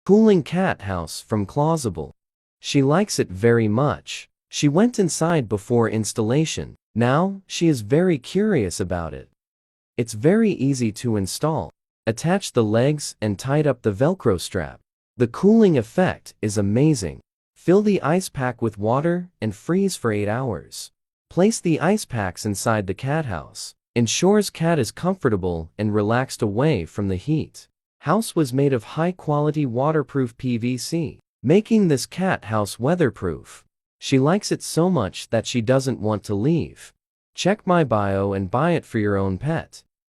Cooling cat house from Clawsable. She likes it very much. She went inside before installation. Now, she is very curious about it. It's very easy to install. Attach the legs and tight up the Velcro strap. The cooling effect is amazing. Fill the ice pack with water and freeze for 8 hours. Place the ice packs inside the cat house. Ensures cat is comfortable and relaxed away from the heat. House was made of high-quality waterproof PVC, making this cat house weatherproof. She likes it so much that she doesn't want to leave. Check my bio and buy it for your own pet.